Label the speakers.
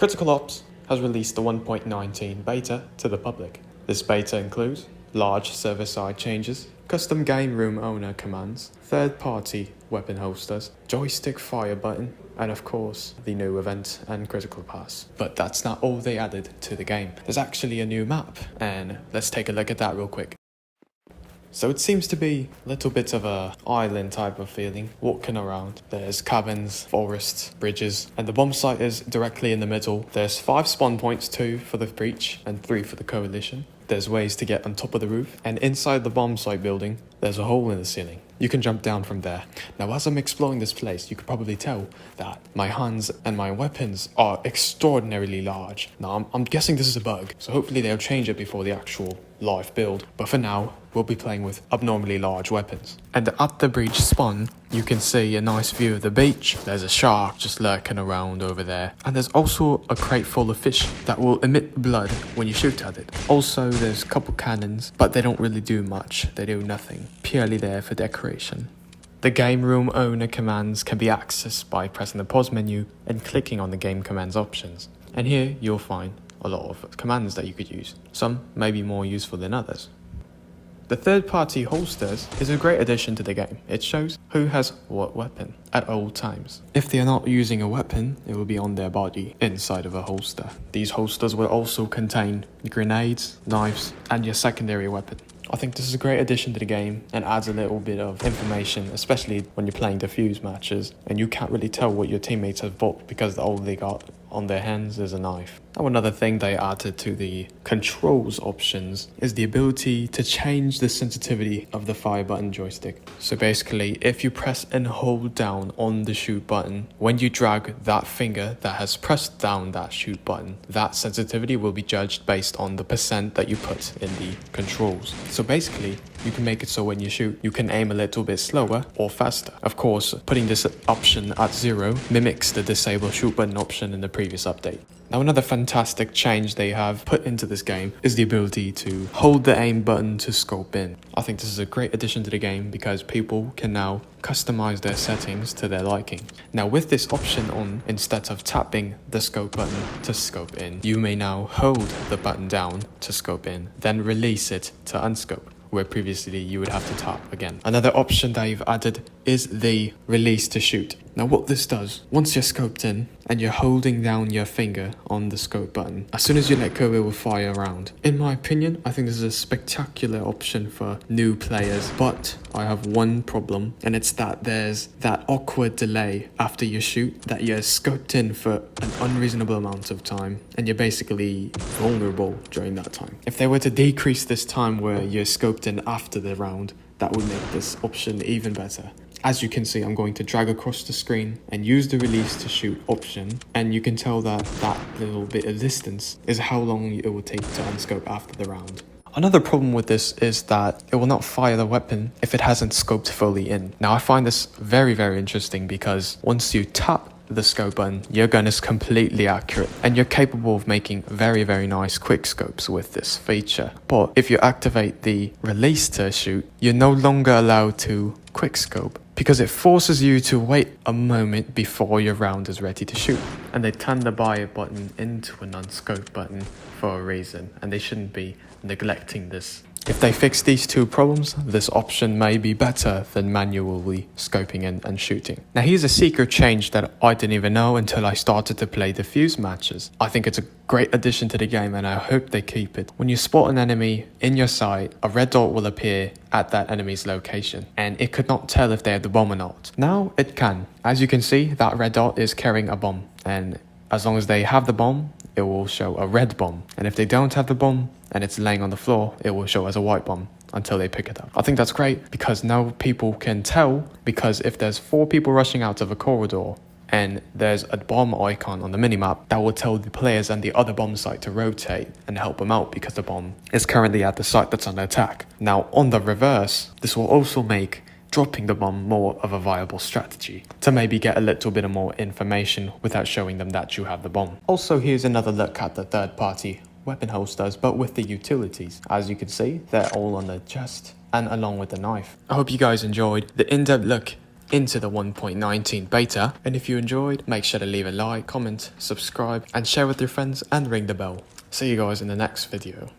Speaker 1: Critical Ops has released the 1.19 beta to the public. This beta includes large server-side changes, custom game room owner commands, third-party weapon holsters, joystick fire button, and of course, the new event and critical pass. But that's not all they added to the game. There's actually a new map, and let's take a look at that real quick. So it seems to be a little bit of a island type of feeling, walking around. There's cabins, forests, bridges, and the bomb site is directly in the middle. There's 5 spawn points, 2 for the breach and 3 for the coalition. There's ways to get on top of the roof, and inside the bomb site building, there's a hole in the ceiling. You can jump down from there. Now, as I'm exploring this place, you can probably tell that my hands and my weapons are extraordinarily large. Now, I'm guessing this is a bug, so hopefully they'll change it before the actual live build. But for now, we'll be playing with abnormally large weapons. And at the breach spawn, you can see a nice view of the beach. There's a shark just lurking around over there. And there's also a crate full of fish that will emit blood when you shoot at it. Also, there's a couple cannons, but they don't really do much. They do nothing. Purely there for decoration. The game room owner commands can be accessed by pressing the pause menu and clicking on the game commands options. And here you'll find a lot of commands that you could use. Some may be more useful than others. The third-party holsters is a great addition to the game. It shows who has what weapon at all times. If they are not using a weapon, it will be on their body inside of a holster. These holsters will also contain grenades, knives, and your secondary weapon. I think this is a great addition to the game and adds a little bit of information, especially when you're playing defuse matches and you can't really tell what your teammates have bought because all they got on their hands is a knife. Now, another thing they added to the controls options is the ability to change the sensitivity of the fire button joystick. So basically, if you press and hold down on the shoot button, when you drag that finger that has pressed down that shoot button, that sensitivity will be judged based on the percent that you put in the controls. So basically, you can make it so when you shoot, you can aim a little bit slower or faster. Of course, putting this option at 0 mimics the disable shoot button option in the previous update. Now, another fantastic change they have put into this game is the ability to hold the aim button to scope in. I think this is a great addition to the game because people can now customize their settings to their liking. Now, with this option on, instead of tapping the scope button to scope in, you may now hold the button down to scope in, then release it to unscope, where previously you would have to tap again. Another option they've added is the release to shoot. Now, what this does, once you're scoped in and you're holding down your finger on the scope button, as soon as you let go, it will fire around. In my opinion, I think this is a spectacular option for new players, but I have one problem, and it's that there's that awkward delay after you shoot, that you're scoped in for an unreasonable amount of time, and you're basically vulnerable during that time. If they were to decrease this time where you're scoped in after the round, that would make this option even better. As you can see, I'm going to drag across the screen and use the release to shoot option, and you can tell that that little bit of distance is how long it will take to unscope after the round. Another problem with this is that it will not fire the weapon if it hasn't scoped fully in. Now, I find this very, very interesting because once you tap the scope button, your gun is completely accurate and you're capable of making very, very nice quick scopes with this feature. But if you activate the release to shoot, you're no longer allowed to quick scope because it forces you to wait a moment before your round is ready to shoot. And they turn the buy button into a non-scope button for a reason, and they shouldn't be neglecting this. If they fix these two problems, this option may be better than manually scoping in and shooting. Now, here's a secret change that I didn't even know until I started to play defuse matches. I think it's a great addition to the game and I hope they keep it. When you spot an enemy in your sight, a red dot will appear at that enemy's location and it could not tell if they had the bomb or not. Now it can. As you can see, that red dot is carrying a bomb, and as long as they have the bomb, it will show a red bomb. And if they don't have the bomb and it's laying on the floor, it will show as a white bomb until they pick it up. I think that's great because now people can tell, because if there's 4 people rushing out of a corridor and there's a bomb icon on the minimap, that will tell the players and the other bomb site to rotate and help them out because the bomb is currently at the site that's under attack. Now, on the reverse, this will also make dropping the bomb more of a viable strategy to maybe get a little bit of more information without showing them that you have the bomb. Also, here's another look at the third-party weapon holsters, but with the utilities. As you can see, they're all on the chest and along with the knife. I hope you guys enjoyed the in-depth look into the 1.19 beta. And if you enjoyed, make sure to leave a like, comment, subscribe, and share with your friends and ring the bell. See you guys in the next video.